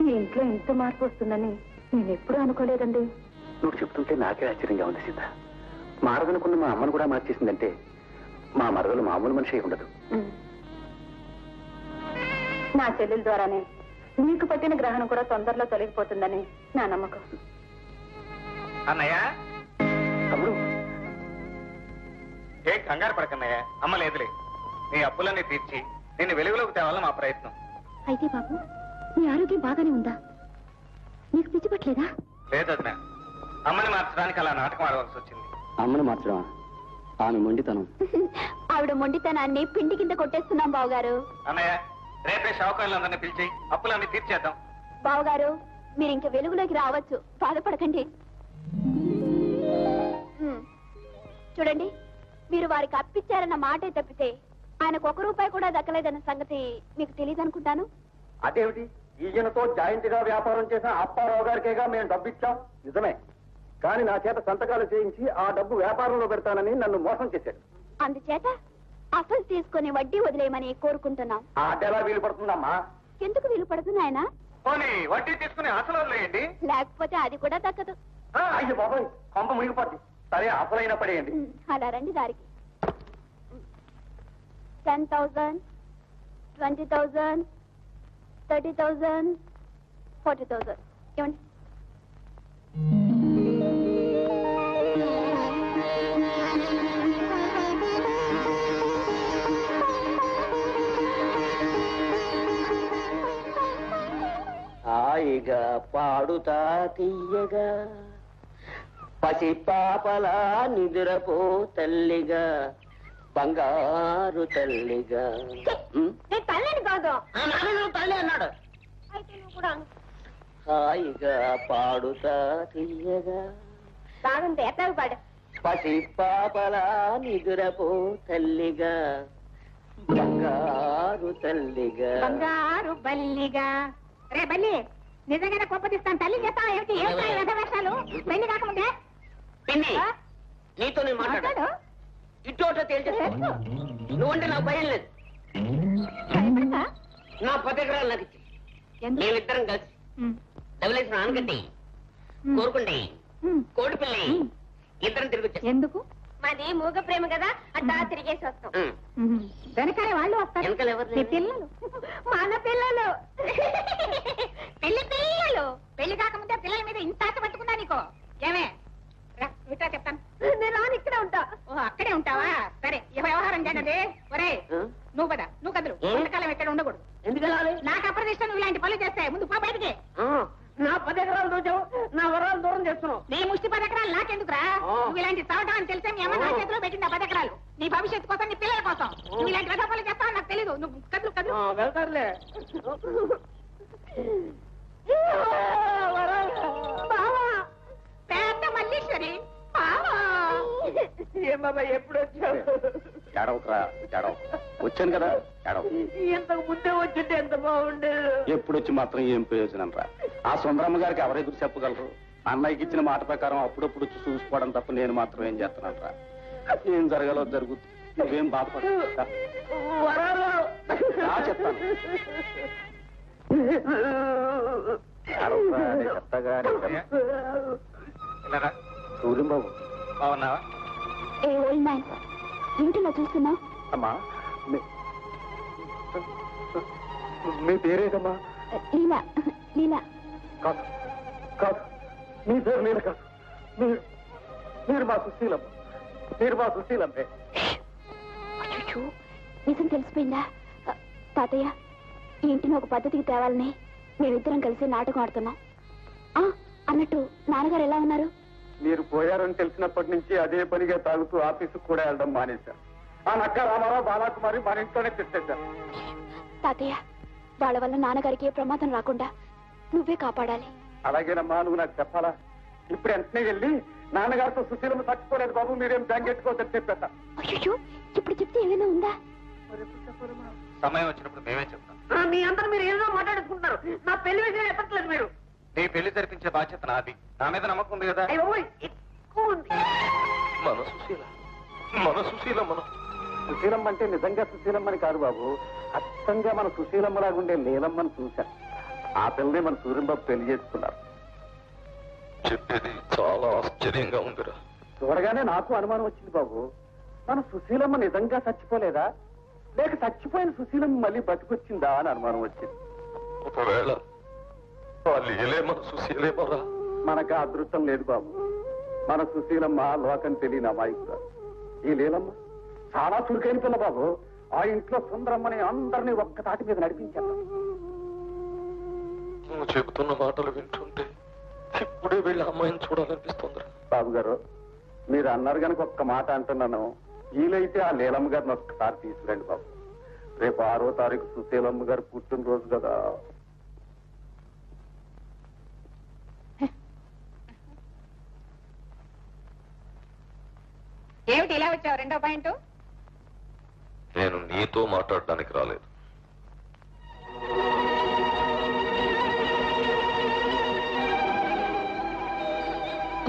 ఈ ఇంట్లో ఇంత మార్పు వస్తుందని నేను ఎప్పుడూ అనుకోలేదండి. నువ్వు చెప్తుంటే నాకే ఆశ్చర్యంగా ఉంది సీత. మారదనుకున్న మా అమ్మను కూడా మార్చేసిందంటే మా మరదలు మామూలు మనిషి ఉండదు. నా చెల్లెల ద్వారానే నీకు పట్టిన గ్రహణం కూడా తొందరలో తొలగిపోతుందని నా నమ్మకం. అన్నయ్య తమ్ముడు ఏ కంగారు పడకన్నయ్య, అమ్మ లేదులే. నీ అప్పులన్నీ తీర్చి నిన్ను వెలుగులోకి తేవాలని మా ప్రయత్నం. అయితే బాబు నీ ఆరోగ్యం బాగానే ఉందా? నీకు పిచ్చి పట్టలేదా? లేదదిన, అమ్మని మార్చడానికి అలా నాటకం ఆడవలసి వచ్చింది. అమ్మను మార్చడం ఆమె మొండితనం. ఆవిడ మొండితనాన్ని పిండి కింద కొట్టేస్తున్నాం బావగారు. అన్నయ్య రేపే షావుకారులందరినీ పిలిచి అప్పులన్నీ తీర్చేద్దాం. బావగారు మీరు ఇంక వెలుగులోకి రావచ్చు, బాధపడకండి. చూడండి, మీరు వారికి అప్పిచ్చారన్న మాటే తప్పితే ఆయనకు 1 రూపాయి కూడా దక్కలేదన్న సంగతి మీకు తెలియదు అనుకుంటాను. అదేమిటి, ఈయనతో జాయింట్ గా వ్యాపారం చేసిన అప్పారావు గారికేగా మేము డబ్బు ఇచ్చాం. నిజమే, కానీ నా చేత సంతకాలు చేయించి ఆ డబ్బు వ్యాపారంలో పెడతానని నన్ను మోసం చేశాడు. అందుచేత అసలు తీసుకుని వడ్డీ వదిలేయమని కోరుకుంటున్నాం. ఆ అడ్డెలా వీలు పడుతుందమ్మా? ఎందుకు వీలు పడుతుంది ఆయన? పోనీ వడ్డీ తీసుకుని అసలు వదిలేయండి. లేకపోతే అది కూడా దక్కదు. అయ్యో బాబాయ్, కొంప మునిగిపోద్ది. సరే అసలైన పడేయండి. అలా రండి దారికి. 10,000, 20,000, 30,000, 40,000. ఏమండి? హాయిగా పాడుతా తీయగా పసి పాపలా నిదురపో తల్లిగా బంగారు తల్లిగా. తల్లిని కాదు తల్లి అన్నాడు. హాయిగా పాడుతా తీయగా బాగుంది, ఎట్లాగ పాడు. పసి పాపలా నిదురపో తల్లిగా బంగారు తల్లిగా. బంగారు బల్లిగా. రే బల్లి, నిజంగానే కోపతిస్తాను. తల్లి చేస్తావా ఏమిటి? ఏమిటి వేషాలు? పెళ్లి కాకముందే పిన్ని, నీతో నేను మాట్లాడు. ఇటు తేల్చేస్తా. నువ్వంటే నాకు భయం లేదు. నా 10 ఎకరాలు నాకు ఇచ్చి మేమిద్దరం కలిసి డబ్బులేసిన ఆనకట్టి కోరుకుంటే కోడి పిల్లి ఇద్దరం తిరిగి వచ్చాం. ఎందుకు? మాది మూగ ప్రేమ కదా, అట్లా తిరిగేసి వస్తాం. వెనకాలే వాళ్ళు వస్తారు. వెనకాల ఎవరు? పిల్లలు, మన పిల్లలు, పెళ్లి పిల్లలు. పెళ్లి కాకముందే పిల్లల మీద ఇంత ఆశ పట్టుకుందా నీకో? ఏమే విటా చెప్తాను. నేను రాను, ఇక్కడే ఉంటా. ఓ అక్కడే ఉంటావా? సరే, ఈ వ్యవహారం చేయనది. ఒరే నువ్వు కదా, నువ్వు కదరు. ఎంతకాలం ఎక్కడ ఉండకూడదు. ఎందుకు వెళ్ళాలి? నాకు అప్రదిష్ట. నువ్వు ఇలాంటి పనులు చేస్తాయి. ముందు పో బయటికి. నా 10 ఎకరాలు దూచావు, నా వరాలు దూరం చేస్తున్నావు. నీ ముష్టి 10 ఎకరాలు నాకెందుకురా? నువ్వు ఇలాంటి చావటం అని తెలిసే మీ అమ్మ నా చేతిలో పెట్టింది 10 ఎకరాలు. నీ భవిష్యత్తు కోసం, నీ పిల్లల కోసం. నువ్వు ఇలాంటి వ్యవహార పనులు చేస్తావని నాకు తెలీదు. నువ్వు కదులు కదులు. వెళ్తారులే. బావా, పెద్ద మల్లీశ్వరి బావా. ఏం బాబా ఎప్పుడు వచ్చావు? ఏడవకరా, ఏడవ. వచ్చాను కదా, ఏడవ. ఇంతకు ముందే వచ్చింటే ఎంత బాగుండేది. ఎప్పుడు వచ్చి మాత్రం ఏం ప్రయోజనం రా? ఆ సుందరమ్మ గారికి ఎవరెదురు చెప్పగలరు? అన్నయ్యకి ఇచ్చిన మాట ప్రకారం అప్పుడప్పుడు వచ్చి చూసుకోవడం తప్ప నేను మాత్రం ఏం చేస్తున్నాను రా? ఏం జరగాలో జరుగుతుంది. నువ్వేం బాధపడ చెప్తాను. సూర్యం బాబు బాగున్నావా? ఏ ఓల్డ్ మ్యాన్, ఏమిటిలా చూస్తున్నావు? అమ్మా, మీ పేరేదమ్మా? లీలా. లీలా కాదు కాదు, మీ పేరు లీల కాదు. మీరు మా సుశీలమ్మ. మీరు మా సుశీలమ్మే. అయ్యో, నిజం తెలిసిపోయిందా? తాతయ్య, ఈ ఇంటిని ఒక పద్ధతికి తేవాలని మేమిద్దరం కలిసి నాటకం ఆడుతున్నాం. అన్నట్టు నాన్నగారు ఎలా ఉన్నారు? మీరు పోయారని తెలిసినప్పటి నుంచి అదే పనిగా తాగుతూ ఆఫీసుకు కూడా వెళ్ళడం మానేశారు. ఆ నక్క రామారావు బాలాకుమారి మన ఇంట్లోనే తెచ్చేశారు. తాతయ్య, వాళ్ళ వల్ల నాన్నగారికి ఏ ప్రమాదం రాకుండా నువ్వే కాపాడాలి. అలాగేనమ్మా, నువ్వు నాకు చెప్పాలా? ఇప్పుడు వెంటనే వెళ్ళి నాన్నగారితో సుశీలమ్మ చచ్చిపోలేదు బాబు, మీరేం బెంగెట్టుకోవద్దని చెప్పేస్తా. అయ్యో, ఇప్పుడు చెప్తే ఏమైనా ఉందా? సమయం వచ్చినప్పుడు మేమే చెప్తాం. మీ అందరూ మీరు ఏదో మాట్లాడుకుంటున్నారు. నా పెళ్లి విషయం చెప్పట్లేదు మీరు. నీ పెళ్లి జరిపించే బాధ్యత నాది. నా మీద నమ్మకం ఉంది కదా? మన సుశీలమ్మ. సుశీలమ్మ అంటే నిజంగా సుశీలమ్మని కాదు బాబు, అచ్చంగా మన సుశీలమ్మలాగుండే లీలమ్మని చూశా. ఆ పిల్లని మన సూర్యంబాబు పెళ్లి చేసుకున్నారు. చెప్పేది చాలా ఆశ్చర్యంగా ఉందిరా. చూడగానే నాకు అనుమానం వచ్చింది బాబు. మన సుశీలమ్మ నిజంగా చచ్చిపోలేదా, లేక చచ్చిపోయిన సుశీలమ్మ మళ్ళీ బతికొచ్చిందా అని అనుమానం వచ్చింది. ఒకవేళ వాళ్ళు ఏలేమో సుశీలేమోరా. మనకు అదృష్టం లేదు బాబు. మన సుశీలమ్మ లోకం తెలియని అమాయకురాలు. ఈ లీలమ్మ చాలా చురుకైన పిల్ల బాబు. ఆ ఇంట్లో సుందరమ్మని అందరినీ ఒక్క తాటి మీద నడిపించారు. నువ్వు చెబుతున్న మాటలు వింటుంటే ఇప్పుడే వెళ్ళి అమ్మాయిని చూడాలనిపిస్తుందిరా. బాబు గారు, మీరు అన్నారు కనుక ఒక్క మాట అంటున్నాను. వీలైతే ఆ లీలమ్మ గారిని ఒక్కసారి తీసుకురండి బాబు. రేపు 6వ తారీఖు సుశీలమ్మ గారు పుట్టినరోజు కదా. ఏమిటి ఇలా వచ్చావు? రెండో పాయింట్. నేను నీతో మాట్లాడడానికి రాలేదు.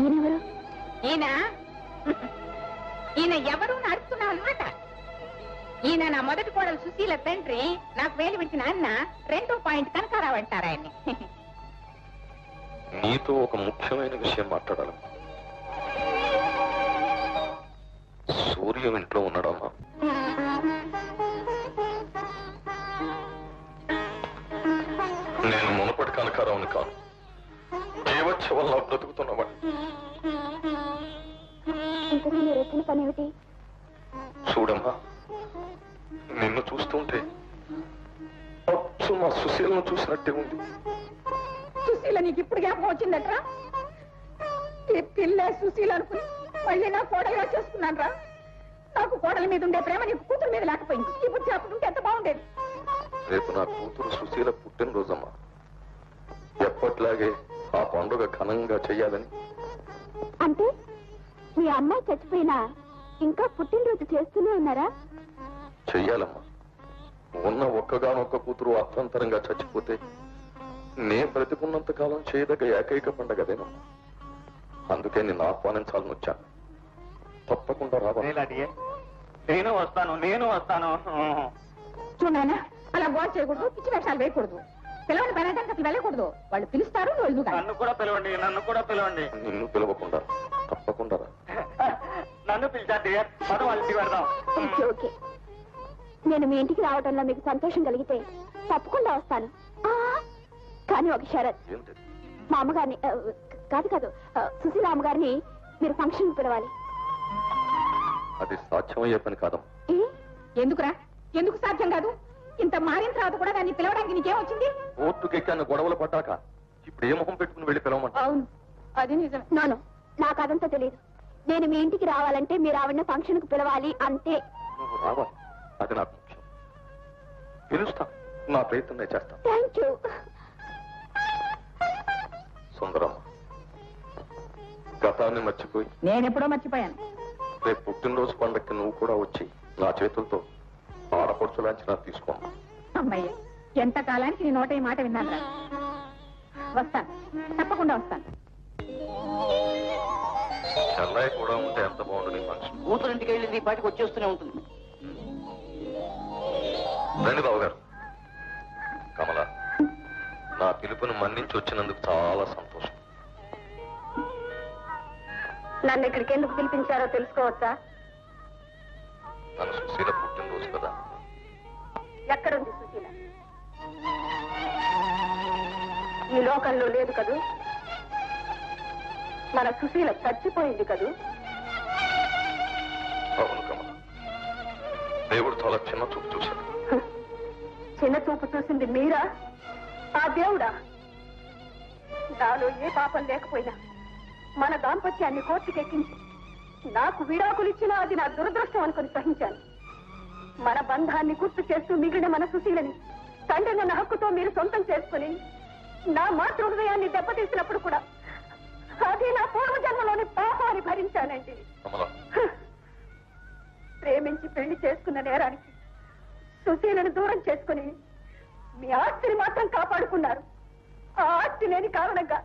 ఈయనెవరు? ఈయన ఎవరు నడుస్తున్నావు అనమాట. ఈయన నా మొదటి కోడలు సుశీల తండ్రి, నాకు వేలు విడిచిన అన్న. రెండో పాయింట్ కనకారావు అంటారు ఆయన్ని. నీతో ఒక ముఖ్యమైన విషయం మాట్లాడాలి. సూర్యం ఇంట్లో ఉన్నాడమ్మా? నేను మునపటి కనకారావుని కాను. జీవచ్చ వల్ల బ్రతుకుతున్నవాడు. ఇంతకీ మీరు వచ్చిన పని ఏమిటి? చూడమ్మా, నిన్ను చూస్తుంటే అచ్చు మా సుశీలను చూసినట్టే ఉంది. సుశీల నీకు ఇప్పుడు జ్ఞాపకం వచ్చిందట్రా? ఈ పిల్ల సుశీల అనుకుని మళ్ళీ నా కోడలుగా చేసుకున్నాను రా. నాకు కోడల మీద ఉండే ప్రేమ నీకు కూతురు మీద లేకపోయింది. ఇప్పుడు చెప్పుకుంటే ఎంత బాగుండేది. రేపు నా కూతురు సుశీల పుట్టినరోజమ్మా. ఎప్పట్లాగే ఆ పండుగ ఘనంగా చెయ్యాలని. అంటే మీ అమ్మాయి చచ్చిపోయినా ఇంకా పుట్టినరోజు చేస్తూనే ఉన్నారా? చెయ్యాలమ్మా. ఉన్న ఒక్కగానొక్క కూతురు అర్థంతరంగా చచ్చిపోతే నే బ్రతికున్నంత కాలం చేయదగ్గ ఏకైక పండగదేనమ్మా. అందుకే నిన్ను ఆహ్వానించాలని వచ్చాను. తప్పకుండా రావాలి. నేను వస్తాను. చూడనా, అలా గోడ చేయకూడదు, పిచ్చి వేషాలు వేయకూడదు. పిల్లవాడిని పర్యటనకి అసలు వెళ్ళకూడదు. వాళ్ళు పిలుస్తారు, నువ్వు వెళ్దు. నన్ను కూడా పిలవండి. నిన్ను పిలవకుండా తప్పకుండా రా. నన్ను పిలిచా మనం వాళ్ళ ఇంటికి వెళ్దాం. Okay okay. నేను మీ ఇంటికి రావడంలో మీకు సంతోషం కలిగితే తప్పకుండా వస్తాను. కానీ ఒక షరత్. ఏంటి? మా అమ్మగారిని కాదు సుశీల అమ్మగారిని మీరు ఫంక్షన్ పిలవాలి. అది సాధ్యమయ్యే పని కాదమ్మా. ఎందుకురా? ఎందుకు సాధ్యం కాదు? ఇంత మారిన తర్వాత కూడా దాన్ని పిలవడానికి నీకేమొచ్చింది? ఓట్టుకెక్కాన్ని గొడవలు పడ్డాక ఇప్పుడు ఏ మొహం పెట్టుకుని వెళ్ళి పిలవమంటా? అవును, అది నిజమే. నోను, నాకు అదంతా తెలియదు. నేను మీ ఇంటికి రావాలంటే మీరు ఆవిడని ఫంక్షన్ కు పిలవాలి అంతే. నువ్వు రావాలి, అది నాకు ముఖ్యం. పిలుస్తా, నా ప్రయత్నం నేను చేస్తాను. Thank you. సుందరమ్మ, గతాన్ని మర్చిపోయి నేనెప్పుడో మర్చిపోయాను. రేపు పుట్టినరోజు పండక్కి నువ్వు కూడా వచ్చి నా చేతులతో ఆడపడుచులాంచి నా తీసుకోమ్మా. అమ్మయ్య, ఎంత కాలానికి నీ నోట ఈ మాట విన్నాను. వస్తాను, తప్పకుండా వస్తాను. చెన్నై కూడా ఉంటే ఎంత బాగుంటుంది నీ ఫంక్షన్. కూతురింటికి వెళ్ళింది ఈ పాటికి వచ్చేస్తూనే ఉంటుంది. రండి బాబు గారు. కమల, నా పిలుపుని మన్నించి వచ్చినందుకు చాలా సంతోషం. నన్ను ఇక్కడికి ఎందుకు పిలిపించారో తెలుసుకోవచ్చా? నన్ను సుశీల పుట్టినరోజు కదా. ఎక్కడుంది సుశీల? ఈ లోకంలో లేదు కదూ. మన సుశీల చచ్చిపోయింది కదూ. అవును కమల, దేవుడు చాలా చిన్న చూపు చూశాడు. చిన్న చూపు చూసింది మీరా? ఆ దేవుడా? నాలో ఏ పాపం లేకపోయినా మన దాంపత్యాన్ని కోర్టుకెక్కించి నాకు విడాకులు ఇచ్చినా అది నా దురదృష్టం అనుకుని సహించాను. మన బంధాన్ని గుర్తు చేస్తూ మిగిలిన మన సుశీలని తండ్రిన హక్కుతో మీరు సొంతం చేసుకుని నా మాతృ హృదయాన్ని దెబ్బతీసినప్పుడు కూడా అది నా పూర్వజన్మలోని పాపాన్ని భరించానండి. ప్రేమించి పెళ్లి చేసుకున్న నేరానికి సుశీలను దూరం చేసుకుని మీ ఆస్తిని మాత్రం కాపాడుకున్నారు. ఆ ఆస్తి లేని కారణంగా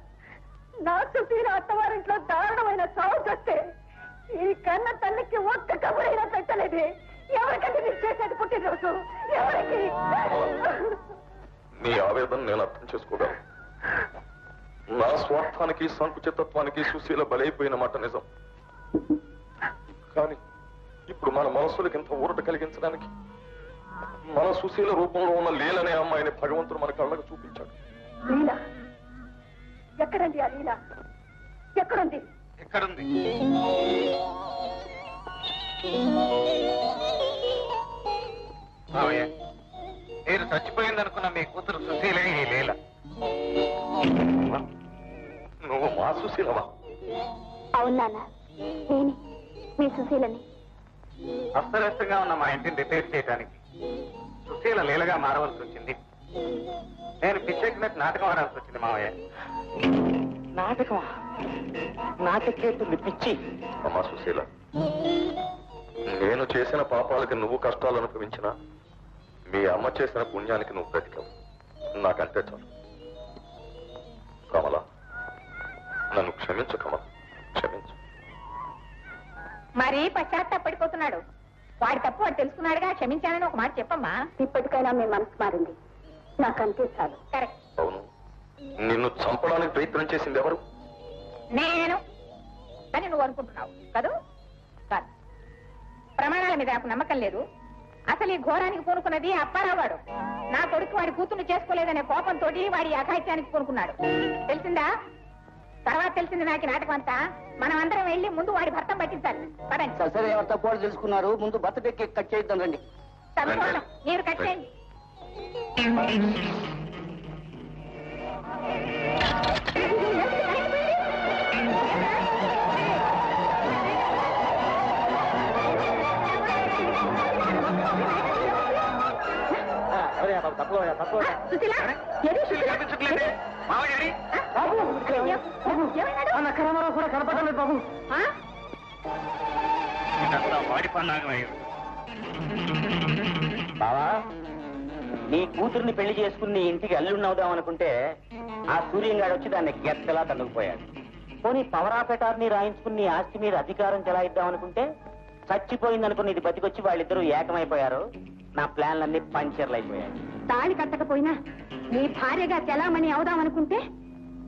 నా సుశీల అత్తవారింట్లో దారుణమైన సాగు వస్తే ఈ కన్న తల్లికి ఒక్క కబురైనా పెట్టలేదే. ఎవరికంటే మీరు చేసేది పుట్టినరోజు? ఎవరికి? నీ ఆవేదన నేను అర్థం చేసుకోగలను. నా స్వార్థానికి సంకుచితత్వానికి సుశీల బలైపోయిన మాట నిజం. కానీ ఇప్పుడు మన మనస్సులకు ఇంత ఊరట కలిగించడానికి మన సుశీల రూపంలో ఉన్న లీలనే అమ్మాయిని భగవంతుడు మన కళ్ళకు చూపించాడు. లీల ఎక్కడండి? ఆ లీల ఎక్కడుంది? ఎక్కడుంది? మావయ్య, మీరు చచ్చిపోయిందనుకున్న మీ కూతురు సుశీలే ఈ లీల. నువ్వు మా సుశీలవా? అవును నాన్న, నేనే మీ సుశీలని. అస్తవ్యస్తంగా ఉన్న మా ఇంటిని రిపేర్ చేయడానికి సుశీల లీలగా మారవలసి వచ్చింది. నేను పిచ్చెక్కినట్టు నాటకం ఆడాల్సి వచ్చింది మావయ్య. నాటకమా? నాటకేతుంది పిచ్చి. అమ్మా సుశీల, నేను చేసిన పాపాలకి నువ్వు కష్టాలు అనుభవించినా మీ అమ్మ చేసిన పుణ్యానికి నువ్వు బ్రతికవు. నాకంతే చాలు. కమల, నన్ను క్షమించు కమల, క్షమించు. మరి పశ్చాత్తాపడిపోతున్నాడు. వాడి తప్పు వాడు తెలుసుకున్నాడుగా, క్షమించానని ఒక మాట చెప్పమ్మా. ఇప్పటికైనా మీ మనసు మారింది, నాకు అంతే చాలు. కరెక్ట్. అవును, నిన్ను చంపడానికి ప్రయత్నం చేసింది ఎవరు? నేను అని నువ్వు అనుకుంటున్నావు కదూ? కాదు, ప్రమాణాల మీద నాకు నమ్మకం లేదు. అసలు ఈ ఘోరానికి పూనుకున్నది అప్పారావు వాడు. నా కొడుకు వాడి కూతురు చేసుకోలేదనే కోపంతో వాడి అఘాయిత్యానికి పూనుకున్నాడు. తెలిసిందా? తర్వాత తెలిసింది నాకు ఈ నాటకం అంతా. మనం అందరం వెళ్ళి ముందు వాడి భర్త పట్టించాలి. పదండి. సరే, ఎవరు తప్పు తెలుసుకున్నారు. ముందు బర్త్డే కేక్ కట్ చేద్దాం రండి. తప్పకుండా మీరు కట్ చేయండి. సుశీల, ఏది సుశీల? మావయ్య ఏడి? ఏమైనాడు? కూడా కనపడలేదు బాబు. ఆ? ఇదంతా వాడి పన్నాగమయ్యాడు. బావా, నీ కూతుర్ని పెళ్లి చేసుకుని నీ ఇంటికి అల్లున్నవుదాం అనుకుంటే ఆ సూర్యంగాడు వచ్చి దాన్ని గెత్తలా తన్నుకుపోయాడు. పోనీ పవర్ ఆఫ్ అటార్నీ రాయించుకుని నీ ఆస్తి మీద అధికారం చెలాయిద్దాం అనుకుంటే చచ్చిపోయిందనుకుని ఇది బతికొచ్చి వాళ్ళిద్దరూ ఏకమైపోయారు. నా ప్లాన్లన్నీ పంచర్లు అయిపోయాయి. తాళి కట్టకపోయినా నీ భార్యగా చెలామణి అవుదామనుకుంటే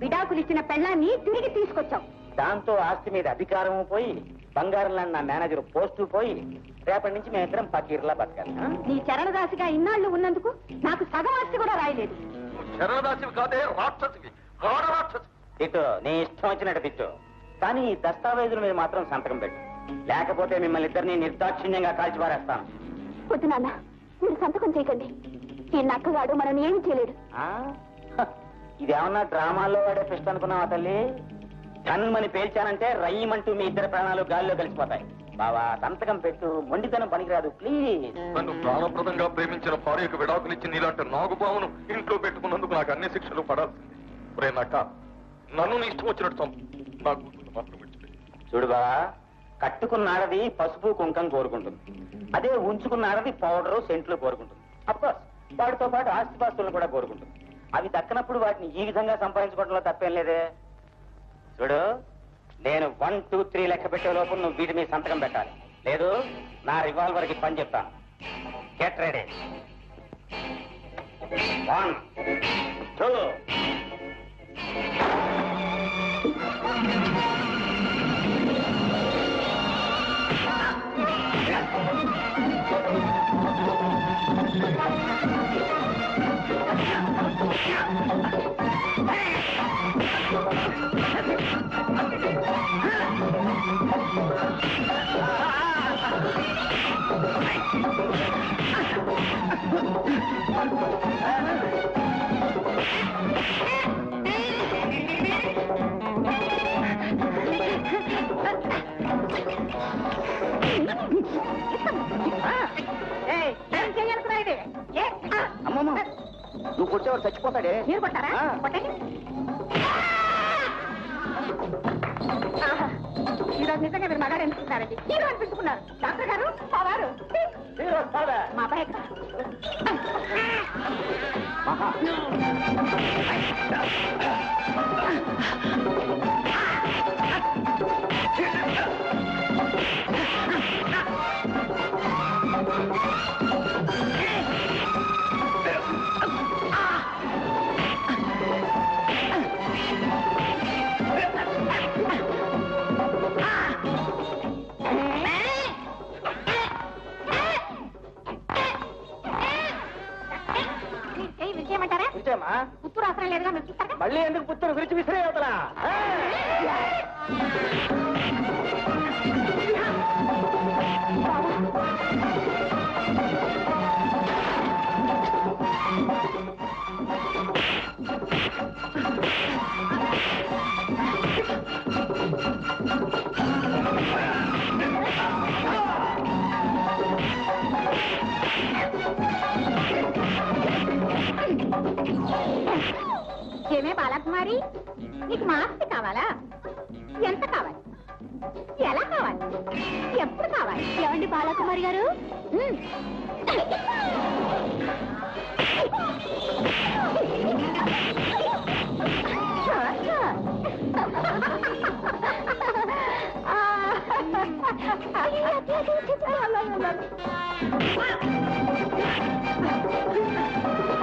విడాకులు ఇచ్చిన పెళ్ళాన్ని తిరిగి తీసుకొచ్చావు. దాంతో ఆస్తి మీద అధికారం పోయి బంగారం లాంటి నా మేనేజర్ పోస్టు పోయి రేపటి నుంచి మేమిద్దరం పకీర్లా బతకాలి. నీ చరణదాసిగా ఇన్నాళ్ళు ఉన్నందుకు నాకు సగం ఆస్తి కూడా రాయలేదు. శరణదాసివి కాదే, రాక్షసివి, ఘోర రాక్షసి. తిట్టు, నీ ఇష్టం వచ్చినట్టు తిట్టు, కానీ ఈ దస్తావేజుల మీద మాత్రం సంతకం పెట్టు. లేకపోతే మిమ్మల్ని ఇద్దరిని నిర్దాక్షిణ్యంగా కాల్చిపారేస్తాను. వద్దు నాన్న, మీరు సంతకం చేయకండి. ఈ నక్కగాడు మనల్ని ఏమీ చేయలేడు. ఇదేమన్నా డ్రామాల్లో వాడే ఫిస్ట్ అనుకున్నావా తల్లి? కన్మని పేల్చానంటే రయ్యమంటూ మీ ఇద్దరు ప్రాణాలు గాల్లో కలిసిపోతాయి. బావా, సంతకం పెట్టు, మొండితనం పనికిరాదు ప్లీజ్. నన్ను ప్రాణప్రదంగా ప్రేమించిన భార్యకు విడాకులు ఇచ్చి నీలాంటి నాగుబామును ఇంట్లో పెట్టుకున్నందుకు నాకు అన్ని శిక్షలు పడాల్సింది. ప్రేనాక నన్ను నీ ఇష్టం వచ్చినట్టు చంపు, నా కూతురు మాత్రం విడిచిపెట్టు. చూడు బావా, కట్టుకున్నాడది పసుపు కుంకం కోరుకుంటుంది, అదే ఉంచుకున్నాడది పౌడరు సెంట్లు కోరుకుంటుంది. అఫ్కోర్స్ వాటితో పాటు ఆస్తిపాస్తులను కూడా కోరుకుంటుంది. అవి దక్కనప్పుడు వాటిని ఈ విధంగా సంపాదించుకోవడంలో తప్పేం లేదే. చూడు, నేను 1, 2, 3 లెక్క పెట్టే లోపు నువ్వు వీటి మీద సంతకం పెట్టాలి. లేదు నా రివాల్వర్ కి పని చెప్తాను. Get ready. 1, 2. అమ్మమ్మ, నువ్వు కొట్టేవాడు చచ్చిపోతాడే. మీరు కొట్టారా? కొట్టండి. ఈరోజు నిజంగా మీరు మగాడు అనిపిస్తున్నారండి. హీరో అనిపించుకున్నారు. డాక్టర్ గారు, మా వారు, మా అబ్బాయి లేదుగా మీరు చూస్తారా? మళ్ళీ ఎందుకు పుత్తూరు విరిచి విసిరే అవుతలా ఏమే బాలకుమారి, నీకు మాస్తి కావాలా? ఎంత కావాలి? ఎలా కావాలి? ఎప్పుడు కావాలి? ఏమండి బాలకుమారి గారు?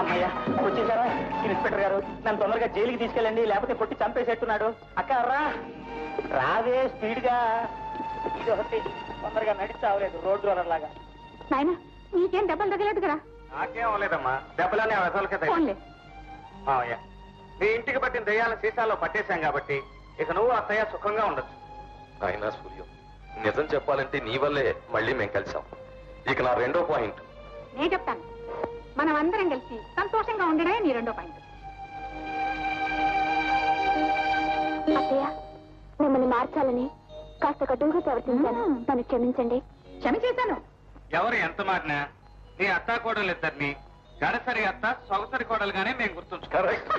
అమ్మయ్యా వచ్చేసారా ఇన్స్పెక్టర్ గారు? నన్ను తొందరగా జైలుకి తీసుకెళ్ళండి, లేకపోతే కొట్టి చంపేసేట్టున్నాడు. అక్క రా రావే స్పీడ్ గా. ఇది ఒకటి తొందరగా నడిచావలేదు రోడ్డు రోలర్ లాగా. నాయన నీకేం దెబ్బలు తగలేదు కదా? నాకేం అవ్వలేదమ్మా, దెబ్బలన్నీ ఆ వెసలకే ఫోన్లే. మావయ్య, నీ ఇంటికి పట్టిన దెయ్యాల సీసాల్లో పట్టేశాం కాబట్టి ఇక నువ్వు అత్తయ్య సుఖంగా ఉండొచ్చు. అయినా సూర్యం, నిజం చెప్పాలంటే నీ వల్లే మళ్ళీ మేము కలిసాం. ఇక నా రెండో పాయింట్. నేను చెప్తాను, మనం అందరం కలిసి సంతోషంగా ఉండడమే నీ రెండో పాయింట్. అత్తయ్య, మిమ్మల్ని మార్చాలని కాస్త కటువుగా ప్రవర్తించాను, నన్ను క్షమించండి. క్షమించేశాను. ఎవరు ఎంత మాటినా నీ అత్తా కోడలు ఇద్దరిని గడసరి అత్త సొగసరి కోడలుగానే మేము గుర్తుంచుకోవాలి. కరెక్ట్.